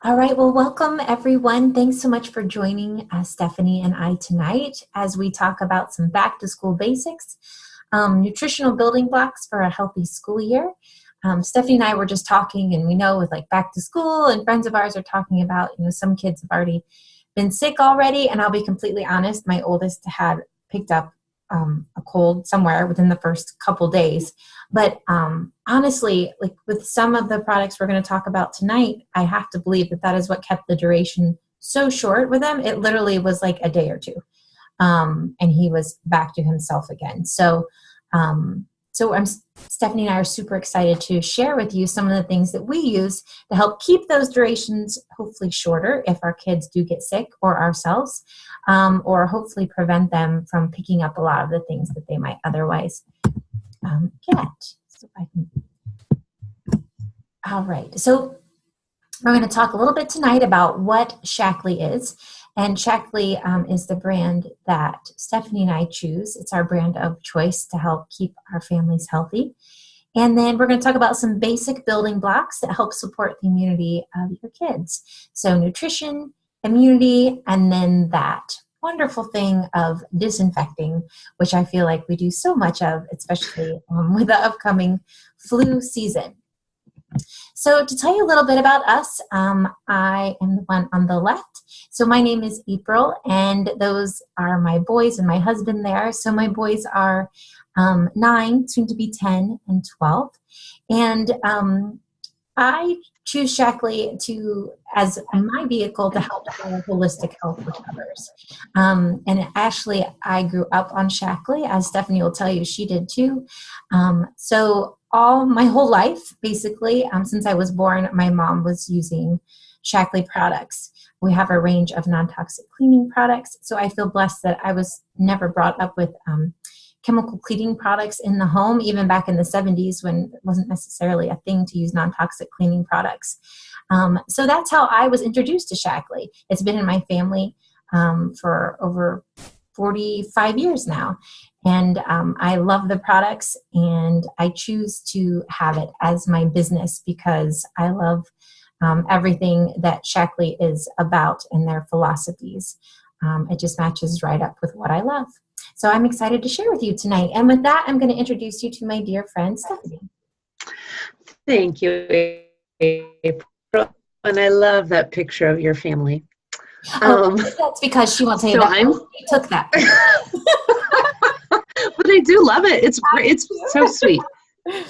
All right, well, welcome everyone. Thanks so much for joining Stephanie and I tonight as we talk about some back to school basics, nutritional building blocks for a healthy school year. Stephanie and I were just talking, and we know with like back to school, and friends of ours are talking about, some kids have already been sick already. And I'll be completely honest, my oldest had picked up a cold somewhere within the first couple days. But honestly, like with some of the products we're going to talk about tonight, I have to believe that is what kept the duration so short with him. It literally was like a day or two. And he was back to himself again. So Stephanie and I are super excited to share with you some of the things that we use to help keep those durations hopefully shorter if our kids do get sick or ourselves, or hopefully prevent them from picking up a lot of the things that they might otherwise get. So all right. So we're going to talk a little bit tonight about what Shaklee is. And Shaklee is the brand that Stephanie and I choose. It's our brand of choice to help keep our families healthy. And then we're going to talk about some basic building blocks that help support the immunity of your kids. So nutrition, immunity, and then that wonderful thing of disinfecting, which I feel like we do so much of, especially with the upcoming flu season. So to tell you a little bit about us, I am the one on the left. So my name is April, and those are my boys and my husband there. So my boys are 9, soon to be 10 and 12. And I choose Shaklee as my vehicle to help our holistic health with others. And actually, I grew up on Shaklee, as Stephanie will tell you, she did too. So my whole life, basically, since I was born, my mom was using Shaklee products. We have a range of non-toxic cleaning products. So I feel blessed that I was never brought up with chemical cleaning products in the home, even back in the 70s when it wasn't necessarily a thing to use non-toxic cleaning products. So that's how I was introduced to Shaklee. It's been in my family for over 45 years now. And I love the products, and I choose to have it as my business because I love everything that Shaklee is about and their philosophies. It just matches right up with what I love. So I'm excited to share with you tonight. And with that, I'm going to introduce you to my dear friend, Stephanie. Thank you, April. And I love that picture of your family. That's because she won't tell you that she took that. But I do love it. It's great. It's so sweet.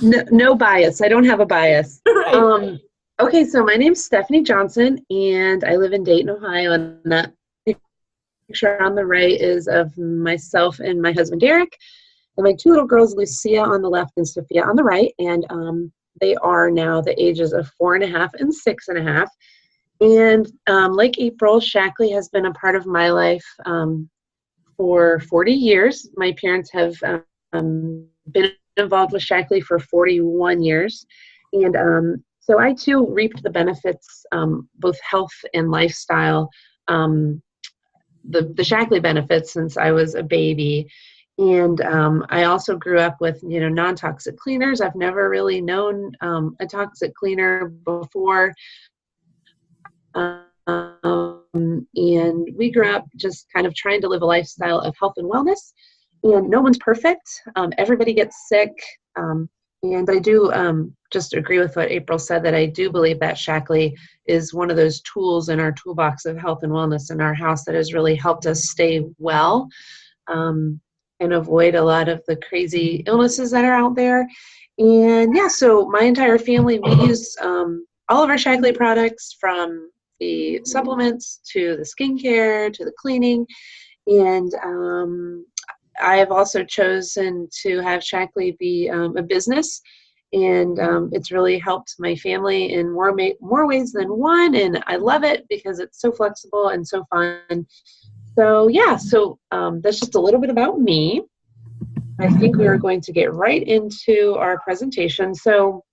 No bias. I don't have a bias. Right. Okay, so my name's Stephanie Johnson, and I live in Dayton, Ohio. And that picture on the right is of myself and my husband, Derek, and my 2 little girls, Lucia on the left and Sophia on the right. And they are now the ages of 4.5 and 6.5. And like April, Shaklee has been a part of my life for 40 years. My parents have been involved with Shaklee for 41 years. And so I too reaped the benefits, both health and lifestyle, the Shaklee benefits since I was a baby. And I also grew up with, non-toxic cleaners. I've never really known a toxic cleaner before. And we grew up just kind of trying to live a lifestyle of health and wellness. And no one's perfect. Everybody gets sick. And I do just agree with what April said, that I do believe that Shaklee is one of those tools in our toolbox of health and wellness in our house that has really helped us stay well and avoid a lot of the crazy illnesses that are out there. And yeah, so my entire family, we use all of our Shaklee products, from the supplements to the skincare to the cleaning. And I have also chosen to have Shaklee be a business, and it's really helped my family in more ways than one, and I love it because it's so flexible and so fun. So yeah, that's just a little bit about me. I think we are going to get right into our presentation. So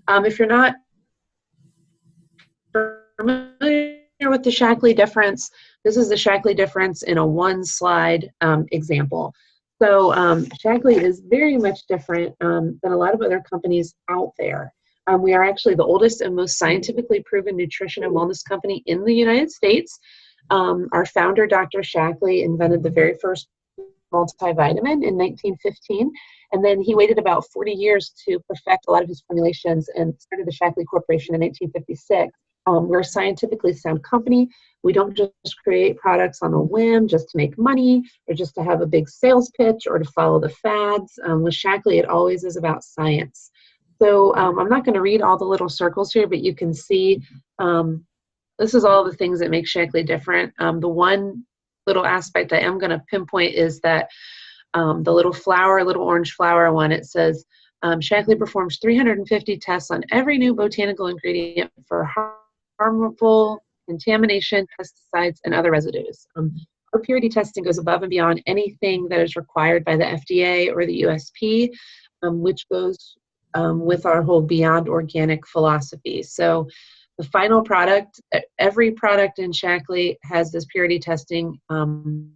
if you're not familiar with the Shaklee difference, this is the Shaklee difference in a 1-slide example. So Shaklee is very much different than a lot of other companies out there. We are actually the oldest and most scientifically proven nutrition and wellness company in the United States. Our founder, Dr. Shaklee, invented the very first multivitamin in 1915, and then he waited about 40 years to perfect a lot of his formulations and started the Shaklee Corporation in 1956. We're a scientifically sound company. We don't just create products on a whim just to make money or just to have a big sales pitch or to follow the fads. With Shaklee, it always is about science. So I'm not going to read all the little circles here, but you can see this is all the things that make Shaklee different. The one little aspect I am going to pinpoint is that the little orange flower one, it says, Shaklee performs 350 tests on every new botanical ingredient for harmful contamination, pesticides, and other residues. Our purity testing goes above and beyond anything that is required by the FDA or the USP, which goes with our whole Beyond Organic philosophy. So the final product, every product in Shaklee has this purity testing, and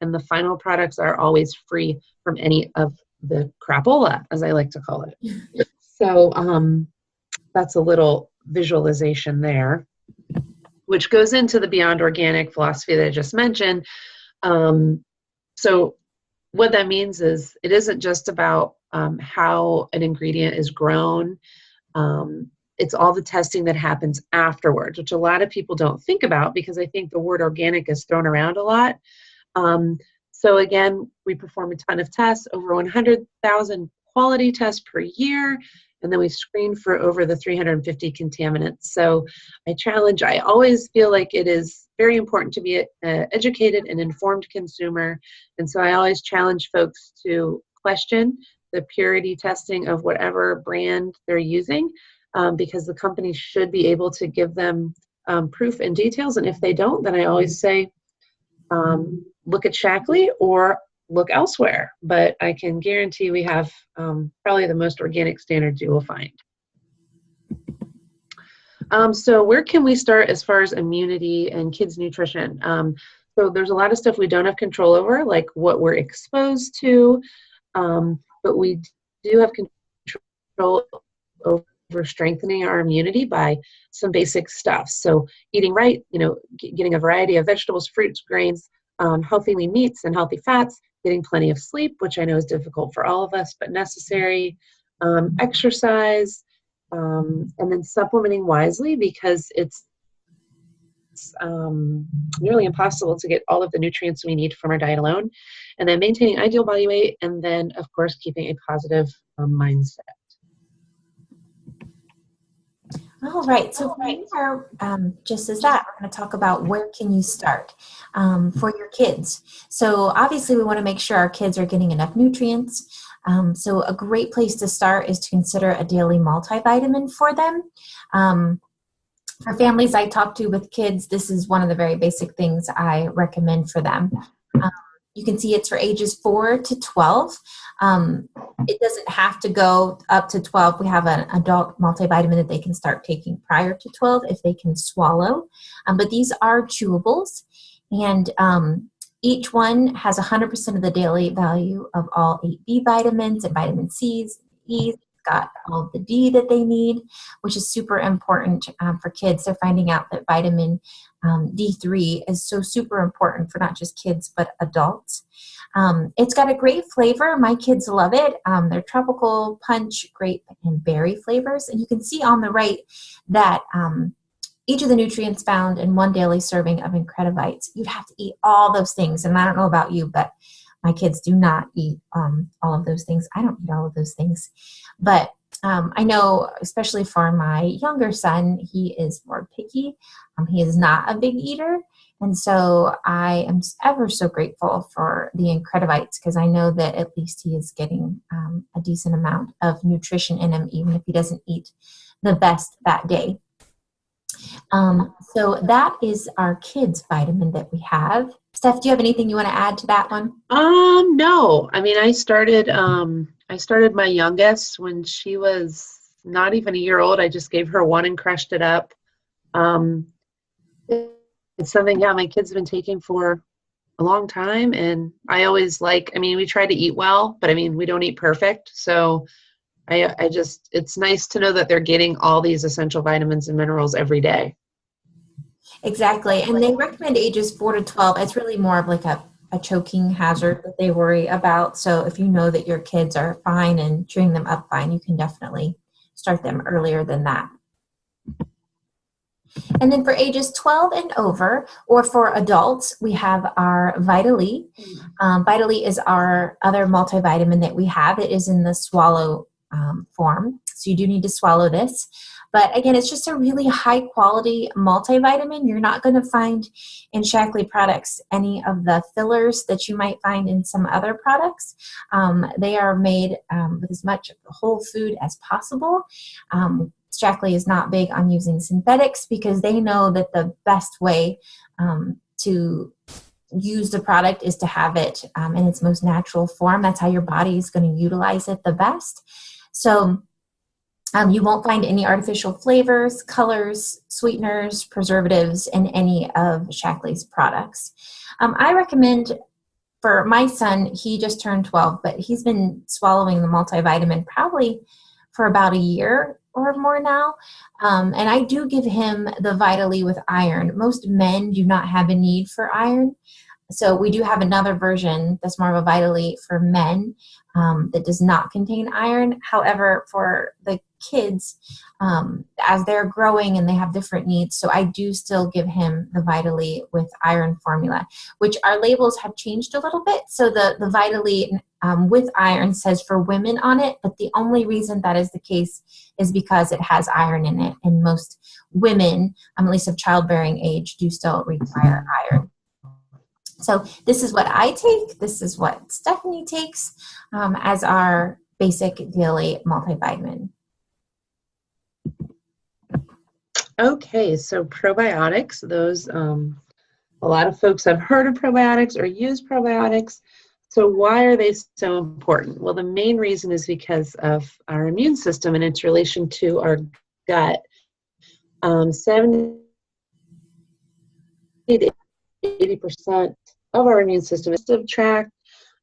the final products are always free from any of the crapola, as I like to call it. So that's a little visualization there, which goes into the Beyond Organic philosophy that I just mentioned. So what that means is it isn't just about how an ingredient is grown. It's all the testing that happens afterwards, which a lot of people don't think about because I think the word organic is thrown around a lot. So again, we perform a ton of tests, over 100,000 quality tests per year, and then we screen for over the 350 contaminants. So I always feel like it is very important to be an educated and informed consumer. And so I always challenge folks to question the purity testing of whatever brand they're using, because the company should be able to give them proof and details. And if they don't, then I always say, look at Shaklee or look elsewhere. But I can guarantee we have probably the most organic standards you will find. So where can we start as far as immunity and kids' nutrition? So there's a lot of stuff we don't have control over, like what we're exposed to, but we do have control over strengthening our immunity by some basic stuff. So eating right, getting a variety of vegetables, fruits, grains, healthy lean meats and healthy fats, getting plenty of sleep, which I know is difficult for all of us, but necessary, exercise, and then supplementing wisely because it's nearly impossible to get all of the nutrients we need from our diet alone, and then maintaining ideal body weight, and then, of course, keeping a positive mindset. All right, so we are just as that, we're going to talk about where can you start for your kids. So obviously we want to make sure our kids are getting enough nutrients. So a great place to start is to consider a daily multivitamin for them. For families I talk to with kids, this is one of the very basic things I recommend for them. You can see it's for ages 4 to 12. It doesn't have to go up to 12. We have an adult multivitamin that they can start taking prior to 12 if they can swallow. But these are chewables, and each one has 100% of the daily value of all 8 B vitamins and vitamin C's, E's. Got all the D that they need, which is super important for kids. They're finding out that vitamin D3 is so super important for not just kids, but adults. It's got a great flavor. My kids love it. They're tropical, punch, grape, and berry flavors. And you can see on the right that each of the nutrients found in one daily serving of Incredivites, you'd have to eat all those things. And I don't know about you, but my kids do not eat all of those things. I don't eat all of those things. But I know, especially for my younger son, he is more picky. He is not a big eater. And so I am ever so grateful for the Incredivites because I know that at least he is getting a decent amount of nutrition in him, even if he doesn't eat the best that day. So that is our kids' vitamin that we have. Steph, do you have anything you want to add to that one? No. I mean, I started my youngest when she was not even a year old. I just gave her one and crushed it up. It's something, my kids have been taking for a long time. And I always we try to eat well, but we don't eat perfect. So I just, it's nice to know that they're getting all these essential vitamins and minerals every day. Exactly. And they recommend ages 4 to 12. It's really more of like a choking hazard that they worry about. So if you know that your kids are fine and chewing them up fine, you can definitely start them earlier than that. And then for ages 12 and over, or for adults, we have our Vitaly. Vitaly is our other multivitamin that we have. It is in the swallow form, so you do need to swallow this. But again, it's just a really high quality multivitamin. You're not going to find in Shaklee products any of the fillers that you might find in some other products. They are made with as much whole food as possible. Shaklee is not big on using synthetics because they know that the best way to use the product is to have it in its most natural form. That's how your body is going to utilize it the best. So you won't find any artificial flavors, colors, sweeteners, preservatives in any of Shaklee's products. I recommend for my son, he just turned 12, but he's been swallowing the multivitamin probably for about a year or more now. And I do give him the Vitaly with iron. Most men do not have a need for iron. So we do have another version that's more of a Vitaly for men that does not contain iron. However, for the kids, as they're growing and they have different needs, so I do still give him the Vitaly with iron formula, which our labels have changed a little bit. So the Vitaly with iron says for women on it, but the only reason that is the case is because it has iron in it. And most women, at least of childbearing age, do still require iron. So this is what I take. This is what Stephanie takes as our basic daily multivitamin. Okay, so probiotics, those, a lot of folks have heard of probiotics or use probiotics. So why are they so important? Well, the main reason is because of our immune system and its relation to our gut. 70 to 80% of our immune system is subtract,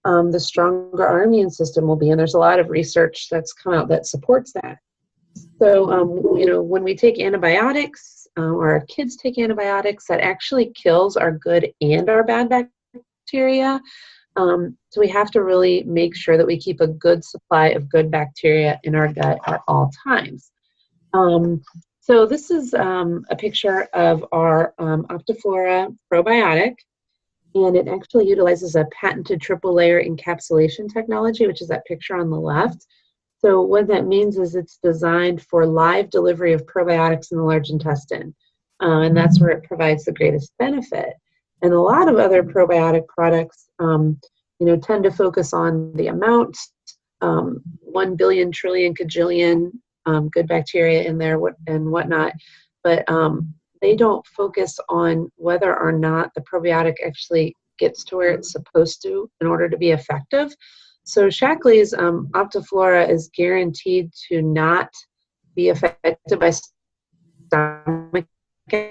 the stronger our immune system will be. And there's a lot of research that's come out that supports that. So, you know, when we take antibiotics or our kids take antibiotics, that actually kills our good and our bad bacteria. So we have to really make sure that we keep a good supply of good bacteria in our gut at all times. So this is a picture of our Optiflora probiotic, and it actually utilizes a patented triple layer encapsulation technology, which is that picture on the left. So what that means is it's designed for live delivery of probiotics in the large intestine, and that's where it provides the greatest benefit. And a lot of other probiotic products, you know, tend to focus on the amount, 1 billion, trillion, cajillion good bacteria in there and whatnot, but they don't focus on whether or not the probiotic actually gets to where it's supposed to in order to be effective. So Shaklee's Optiflora is guaranteed to not be affected by stomach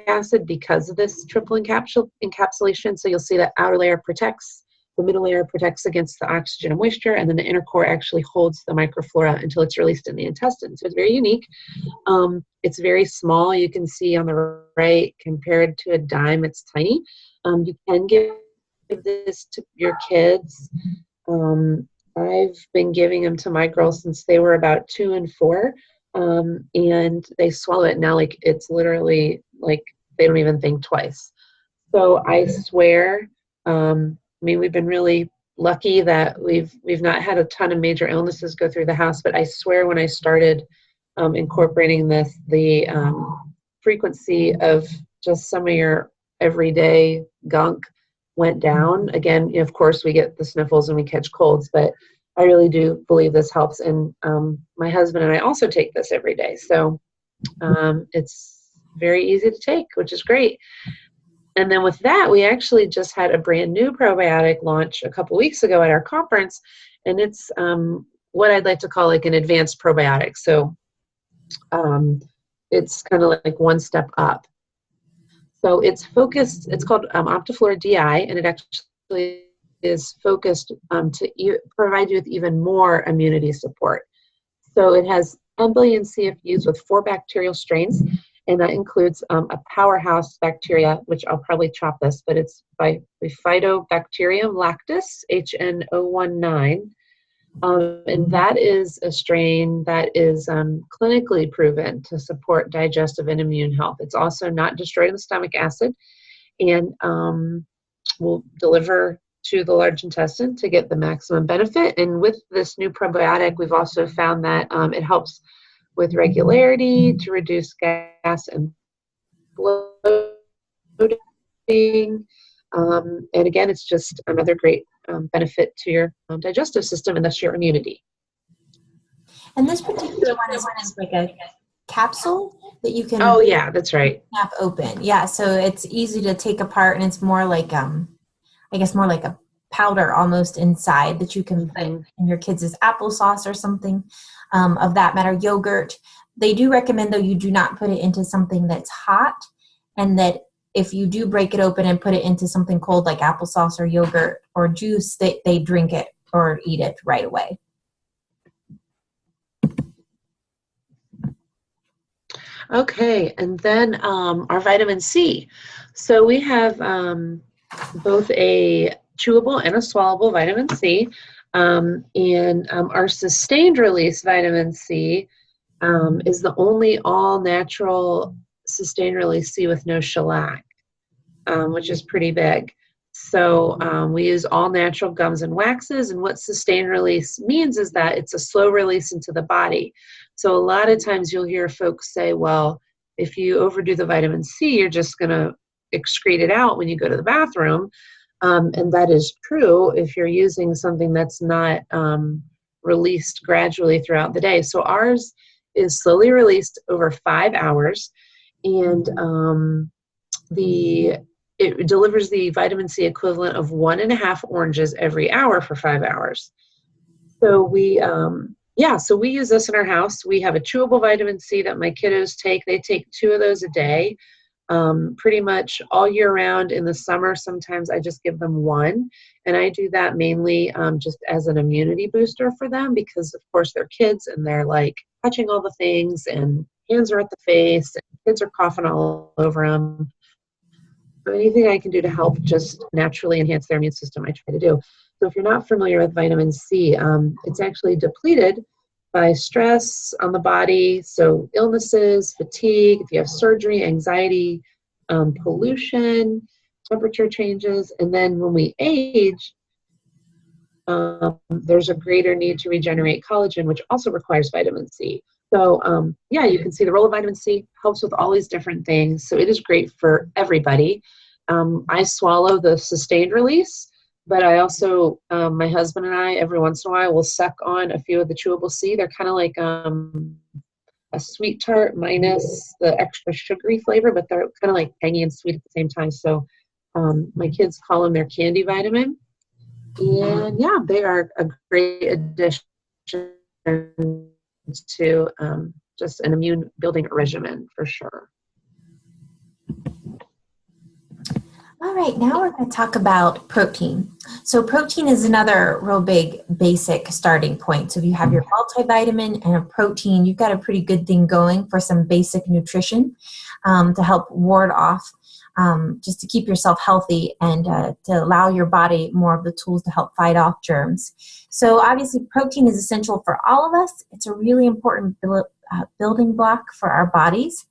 acid because of this triple encapsulation. So you'll see that outer layer protects, the middle layer protects against the oxygen and moisture, and then the inner core actually holds the microflora until it's released in the intestine. So it's very unique. It's very small. You can see on the right, compared to a dime, it's tiny. You can give this to your kids. I've been giving them to my girls since they were about 2 and 4, and they swallow it now like it's literally like they don't even think twice. So I swear, I mean, we've been really lucky that we've not had a ton of major illnesses go through the house, but I swear when I started incorporating this, the frequency of just some of your everyday gunk went down. Again, of course, we get the sniffles and we catch colds, but I really do believe this helps. And my husband and I also take this every day. So it's very easy to take, which is great. And then with that, we actually just had a brand new probiotic launch a couple weeks ago at our conference. And it's what I'd like to call like an advanced probiotic. So it's kind of like one step up. So it's focused, it's called Optiflora DI, and it actually is focused to provide you with even more immunity support. So it has 10 billion CFUs with 4 bacterial strains, and that includes a powerhouse bacteria, which I'll probably chop this, but it's by Bifidobacterium lactis, HN019. And that is a strain that is clinically proven to support digestive and immune health. It's also not destroyed in the stomach acid, and will deliver to the large intestine to get the maximum benefit. And with this new probiotic, we've also found that it helps with regularity, to reduce gas and bloating. And again, it's just another great benefit to your digestive system and thus your immunity. And this particular one is like a capsule that you can Oh yeah, that's right. snap open. Yeah, so it's easy to take apart, and it's more like I guess more like a powder almost inside that you can put in your kids' applesauce or something of that matter, yogurt. They do recommend, though, you do not put it into something that's hot, and that if you do break it open and put it into something cold like applesauce or yogurt or juice, they drink it or eat it right away. Okay, and then our vitamin C. So we have both a chewable and a swallowable vitamin C, and our sustained release vitamin C is the only all-natural sustained release C with no shellac, which is pretty big. So we use all natural gums and waxes, and what sustained release means is that it's a slow release into the body. So a lot of times you'll hear folks say, well, if you overdo the vitamin C, you're just going to excrete it out when you go to the bathroom. And that is true if you're using something that's not released gradually throughout the day. So ours is slowly released over 5 hours, and it delivers the vitamin C equivalent of 1.5 oranges every hour for 5 hours. So we use this in our house. We have a chewable vitamin C that my kiddos take. They take 2 of those a day, pretty much all year round. In the summer, sometimes I just give them 1, and I do that mainly just as an immunity booster for them, because of course they're kids and they're like touching all the things, and hands are at the face, and kids are coughing all over them. So anything I can do to help just naturally enhance their immune system, I try to do. So if you're not familiar with vitamin C, it's actually depleted by stress on the body. So illnesses, fatigue, if you have surgery, anxiety, pollution, temperature changes. And then when we age, there's a greater need to regenerate collagen, which also requires vitamin C. So you can see the role of vitamin C helps with all these different things. So it is great for everybody. I swallow the sustained release, but I also, my husband and I, every once in a while, will suck on a few of the chewable C. They're kind of like a sweet tart minus the extra sugary flavor, but they're kind of like tangy and sweet at the same time. So my kids call them their candy vitamin. And yeah, they are a great addition to just an immune building regimen for sure. All right, now we're going to talk about protein. So protein is another real big basic starting point. So if you have your multivitamin and a protein, you've got a pretty good thing going for some basic nutrition to help ward off, just to keep yourself healthy and to allow your body more of the tools to help fight off germs. So obviously protein is essential for all of us. It's a really important building block for our bodies.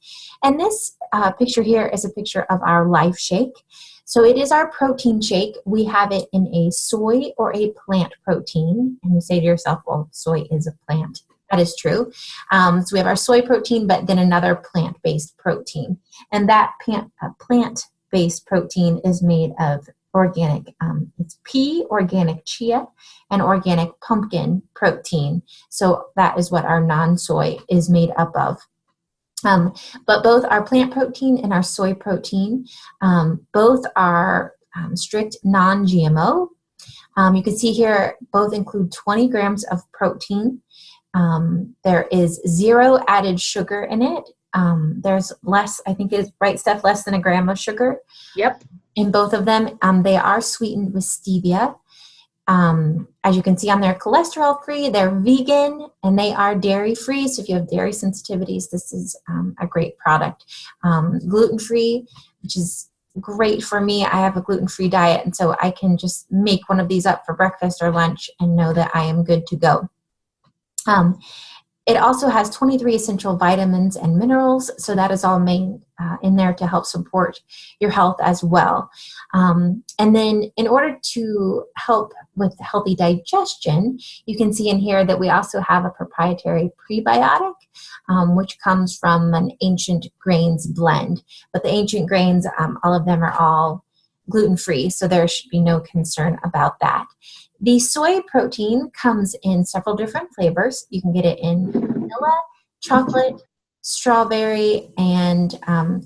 And this picture here is a picture of our Life Shake. So it is our protein shake. We have it in a soy or a plant protein. And you say to yourself, well, soy is a plant. That is true. So we have our soy protein, but then another plant-based protein. And that plant-based protein is made of organic, it's pea, organic chia, and organic pumpkin protein. So that is what our non-soy is made up of. But both our plant protein and our soy protein, both are strict non-GMO. You can see here both include 20 grams of protein. There is 0 added sugar in it. There's less, I think it's right, Steph, less than 1 gram of sugar. Yep. In both of them. They are sweetened with stevia. As you can see on, they're cholesterol free, they're vegan, and they are dairy free. So if you have dairy sensitivities, this is a great product. Gluten free, which is great for me. I have a gluten-free diet, and so I can just make one of these up for breakfast or lunch and know that I am good to go. It also has 23 essential vitamins and minerals, so that is all made in there to help support your health as well. And then in order to help with healthy digestion, you can see in here that we also have a proprietary prebiotic, which comes from an ancient grains blend. But the ancient grains, all of them are all gluten-free, so there should be no concern about that. The soy protein comes in several different flavors. You can get it in vanilla, chocolate, strawberry, and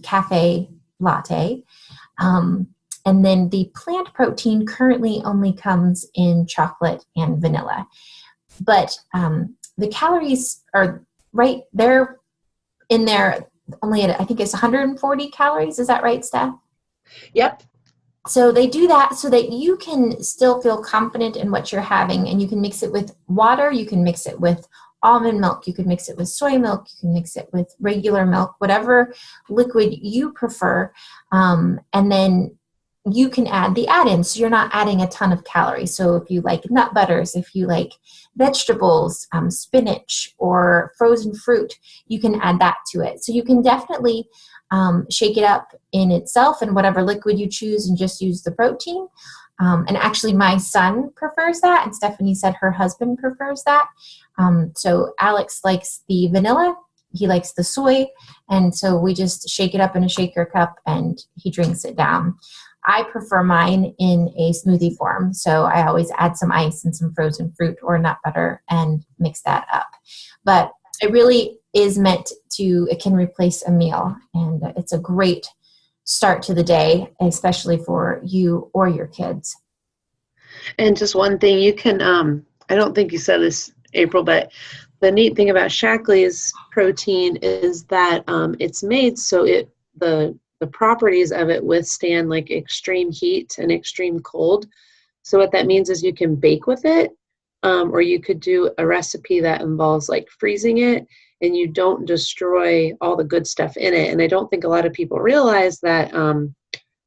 cafe latte. And then the plant protein currently only comes in chocolate and vanilla. But the calories are right there in there, only at, I think it's 140 calories. Is that right, Steph? Yep. So they do that so that you can still feel confident in what you're having, and you can mix it with water, you can mix it with almond milk, you can mix it with soy milk, you can mix it with regular milk, whatever liquid you prefer, and then you can add the add-ins. So you're not adding a ton of calories. So if you like nut butters, if you like vegetables, spinach, or frozen fruit, you can add that to it. So you can definitely shake it up in itself in whatever liquid you choose and just use the protein. And actually my son prefers that, and Stephanie said her husband prefers that. So Alex likes the vanilla, he likes the soy, and so we just shake it up in a shaker cup and he drinks it down. I prefer mine in a smoothie form, so I always add some ice and some frozen fruit or nut butter and mix that up. But it really is meant to, it can replace a meal, and it's a great start to the day, especially for you or your kids. And just one thing, you can, I don't think you said this, April, but the neat thing about Shaklee's protein is that it's made so the properties of it withstand like extreme heat and extreme cold. So what that means is you can bake with it, or you could do a recipe that involves like freezing it, and you don't destroy all the good stuff in it. And I don't think a lot of people realize that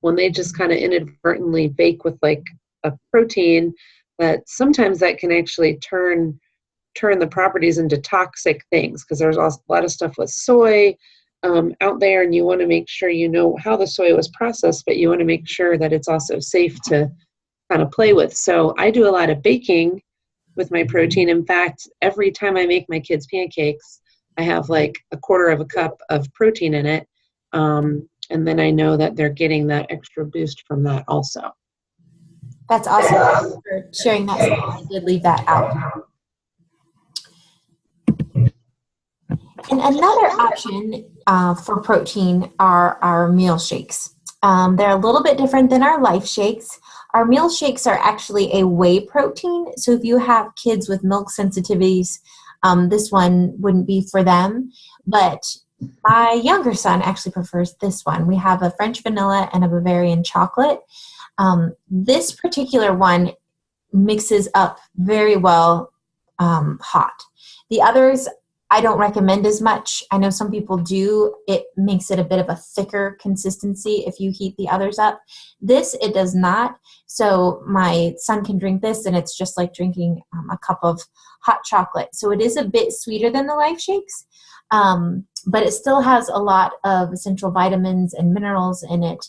when they just kind of inadvertently bake with like a protein, that sometimes that can actually turn the properties into toxic things, because there's a lot of stuff with soy out there, and you want to make sure you know how the soy was processed, but you want to make sure that it's also safe to kind of play with. So I do a lot of baking with my protein. In fact, every time I make my kids pancakes, I have like a quarter of a cup of protein in it. And then I know that they're getting that extra boost from that also. That's awesome. Thank you for sharing that. I did leave that out. And another option for protein are our meal shakes. They're a little bit different than our life shakes. Our meal shakes are actually a whey protein. So if you have kids with milk sensitivities, this one wouldn't be for them. But my younger son actually prefers this one. We have a French vanilla and a Bavarian chocolate. This particular one mixes up very well hot. The others I don't recommend as much. I know some people do. It makes it a bit of a thicker consistency if you heat the others up. This, it does not. So my son can drink this, and it's just like drinking a cup of hot chocolate. So it is a bit sweeter than the Life Shakes, but it still has a lot of essential vitamins and minerals in it.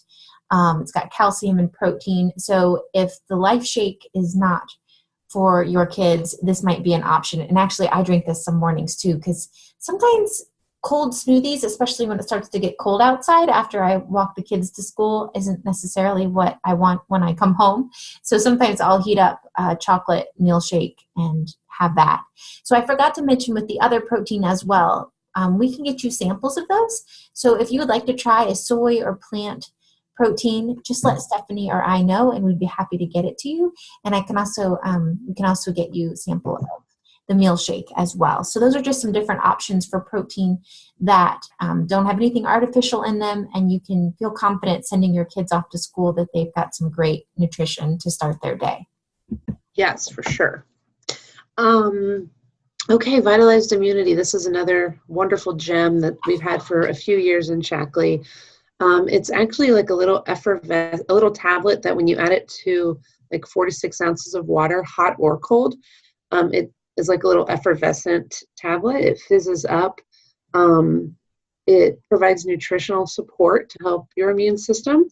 It's got calcium and protein. So if the Life Shake is not for your kids, this might be an option. And actually, I drink this some mornings too, because sometimes cold smoothies, especially when it starts to get cold outside after I walk the kids to school, isn't necessarily what I want when I come home. So sometimes I'll heat up a chocolate meal shake and have that. So I forgot to mention with the other protein as well, we can get you samples of those. So if you would like to try a soy or plant protein, just let Stephanie or I know, and we'd be happy to get it to you. And I can also, we can also get you a sample of the meal shake as well. So those are just some different options for protein that don't have anything artificial in them, and you can feel confident sending your kids off to school that they've got some great nutrition to start their day. Yes, for sure. Okay, vitalized immunity. This is another wonderful gem that we've had for a few years in Shaklee. It's actually like a little tablet that when you add it to like 4 to 6 ounces of water, hot or cold, it is like a little effervescent tablet. It fizzes up. Um, it provides nutritional support to help your immune system.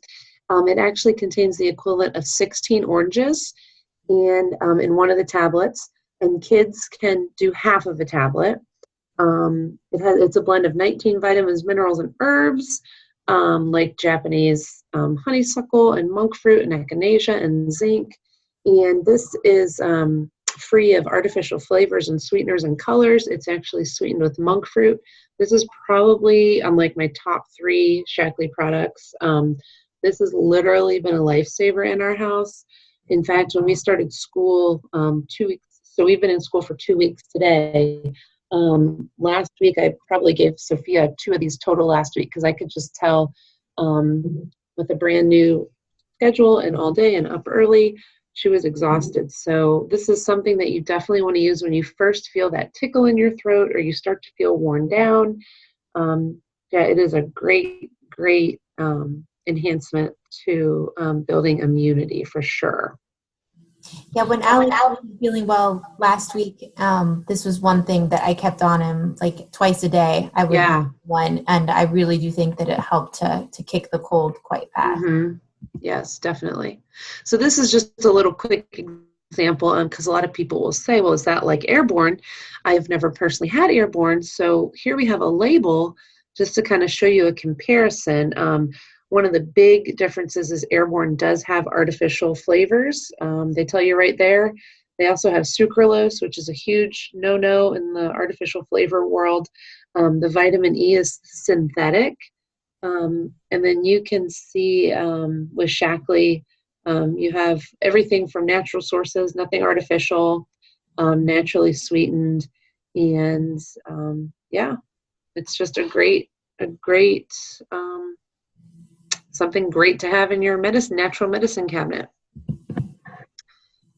It actually contains the equivalent of 16 oranges and in one of the tablets, and kids can do half of a tablet. It's a blend of 19 vitamins, minerals, and herbs, like Japanese honeysuckle and monk fruit and echinacea and zinc. And this is free of artificial flavors and sweeteners and colors. It's actually sweetened with monk fruit. This is probably on like my top 3 Shaklee products. This has literally been a lifesaver in our house. In fact, when we started school 2 weeks, so we've been in school for 2 weeks today. Last week, I probably gave Sophia 2 of these total last week because I could just tell with a brand new schedule and all day and up early, she was exhausted. So this is something that you definitely want to use when you first feel that tickle in your throat or you start to feel worn down. Yeah, it is a great, great enhancement to building immunity for sure. Yeah, when Alex wasn't feeling well last week, this was one thing that I kept on him like twice a day. I would have one, and I really do think that it helped to kick the cold quite fast. Mm-hmm. Yes, definitely. So this is just a little quick example, because a lot of people will say, well, is that like airborne? I've never personally had airborne. So here we have a label just to kind of show you a comparison. One of the big differences is airborne does have artificial flavors. They tell you right there. They also have sucralose, which is a huge no-no in the artificial flavor world. The vitamin E is synthetic. And then you can see with Shaklee, you have everything from natural sources, nothing artificial, naturally sweetened. And yeah, it's just a great something great to have in your natural medicine cabinet. And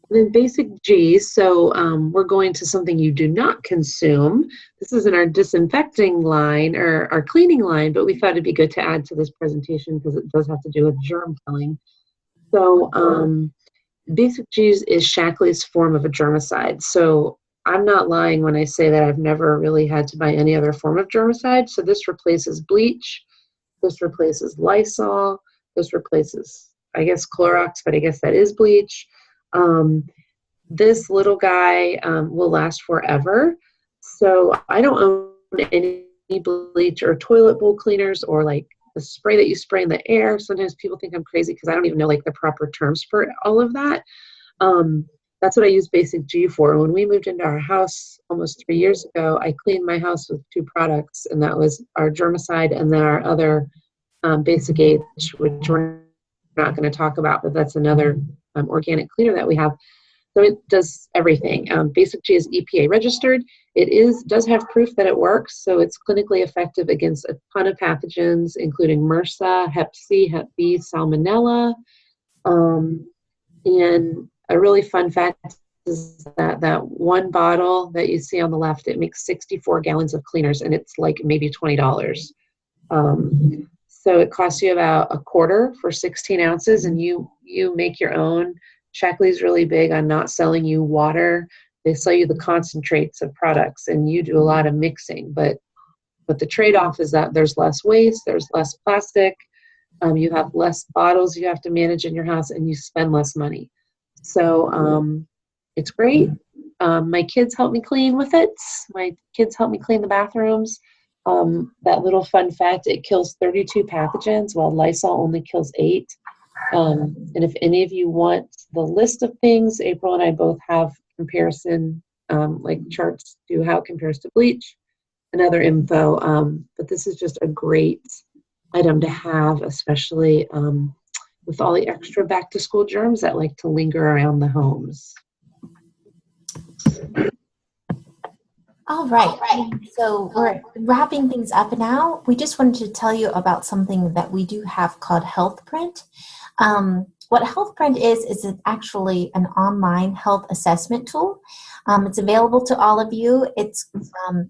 then basic G's, so we're going to something you do not consume. This is in our disinfecting line or our cleaning line, but we thought it'd be good to add to this presentation because it does have to do with germ killing. So basic G's is Shaklee's form of a germicide. So I'm not lying when I say that I've never really had to buy any other form of germicide. So this replaces bleach. This replaces Lysol. This replaces, I guess, Clorox, but I guess that is bleach. This little guy will last forever. So I don't own any bleach or toilet bowl cleaners or like the spray that you spray in the air. Sometimes people think I'm crazy because I don't even know like the proper terms for all of that. That's what I use Basic G for. When we moved into our house almost 3 years ago, I cleaned my house with 2 products, and that was our germicide and then our other Basic H, which we're not going to talk about, but that's another organic cleaner that we have. So it does everything. Basic G is EPA registered. It does have proof that it works, so it's clinically effective against a ton of pathogens, including MRSA, Hep C, Hep B, Salmonella, and a really fun fact is that one bottle that you see on the left, it makes 64 gallons of cleaners, and it's like maybe $20. So it costs you about a quarter for 16 ounces, and you make your own. Shaklee's really big on not selling you water. They sell you the concentrates of products, and you do a lot of mixing. But the trade-off is that there's less waste, there's less plastic, you have less bottles you have to manage in your house, and you spend less money. So it's great. My kids help me clean with it. My kids help me clean the bathrooms. That little fun fact, it kills 32 pathogens, while Lysol only kills 8. And if any of you want the list of things, April and I both have comparison, like charts to how it compares to bleach and other info. But this is just a great item to have, especially with all the extra back to school germs that like to linger around the homes. All right. So we're wrapping things up now. We just wanted to tell you about something that we do have called Health Print. What what HealthPrint is actually an online health assessment tool. It's available to all of you. It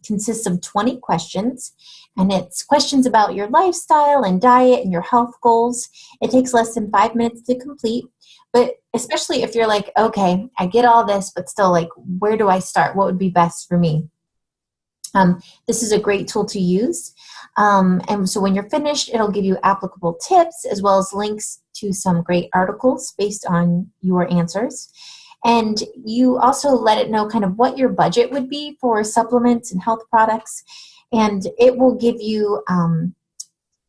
consists of 20 questions, and it's questions about your lifestyle and diet and your health goals. It takes less than 5 minutes to complete, but especially if you're like, okay, I get all this, but still, like, where do I start? What would be best for me? This is a great tool to use. And so when you're finished, it'll give you applicable tips as well as links to some great articles based on your answers. And you also let it know kind of what your budget would be for supplements and health products. And it will give you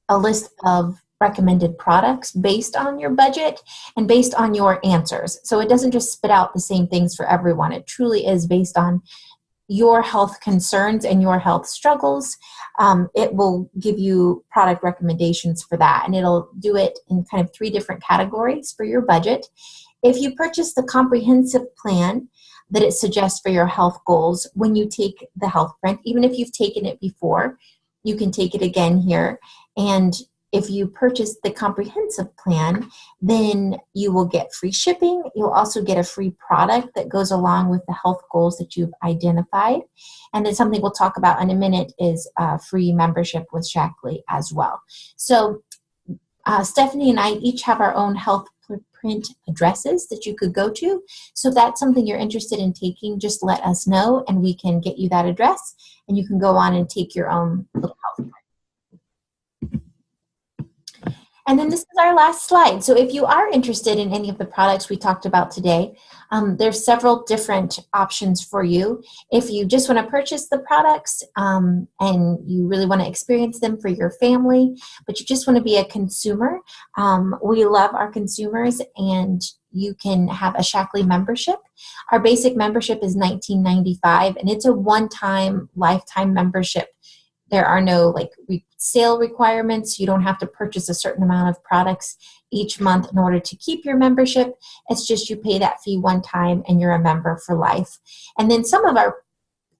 a list of recommended products based on your budget and based on your answers. So it doesn't just spit out the same things for everyone. It truly is based on your health concerns and your health struggles. It will give you product recommendations for that, and it'll do it in kind of 3 different categories for your budget. If you purchase the comprehensive plan that it suggests for your health goals, when you take the HealthPrint, even if you've taken it before, you can take it again here. And if you purchase the comprehensive plan, then you will get free shipping. You'll also get a free product that goes along with the health goals that you've identified. And then something we'll talk about in a minute is free membership with Shaklee as well. So Stephanie and I each have our own HealthPrint addresses that you could go to. So if that's something you're interested in taking, just let us know and we can get you that address and you can go on and take your own little HealthPrint. And then this is our last slide. So if you are interested in any of the products we talked about today, there's several different options for you. If you just want to purchase the products and you really want to experience them for your family, but you just want to be a consumer, we love our consumers and you can have a Shaklee membership. Our basic membership is $19.95 and it's a one-time lifetime membership. There are no sale requirements. You don't have to purchase a certain amount of products each month in order to keep your membership. It's just you pay that fee one time and you're a member for life. And then some of our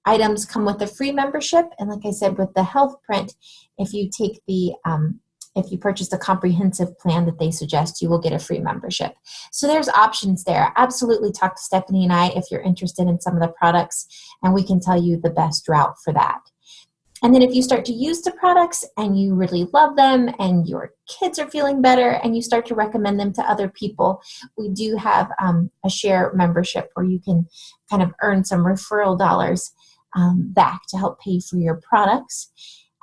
items come with a free membership. And like I said, with the HealthPrint, if you take if you purchase the comprehensive plan that they suggest, you will get a free membership. So there's options there. Absolutely talk to Stephanie and I if you're interested in some of the products, and we can tell you the best route for that. And then if you start to use the products and you really love them and your kids are feeling better and you start to recommend them to other people, we do have a share membership where you can kind of earn some referral dollars back to help pay for your products.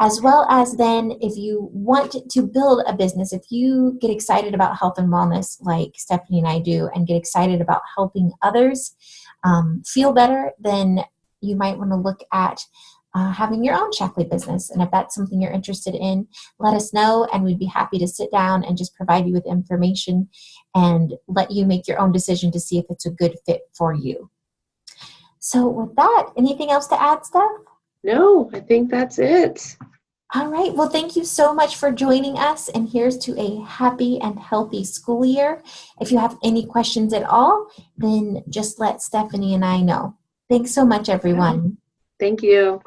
As well as then if you want to build a business, if you get excited about health and wellness like Stephanie and I do and get excited about helping others feel better, then you might want to look at having your own Shaklee business. And if that's something you're interested in, let us know and we'd be happy to sit down and just provide you with information and let you make your own decision to see if it's a good fit for you. So with that, anything else to add, Steph? No, I think that's it. All right. Well, thank you so much for joining us. And here's to a happy and healthy school year. If you have any questions at all, then just let Stephanie and I know. Thanks so much, everyone. Thank you.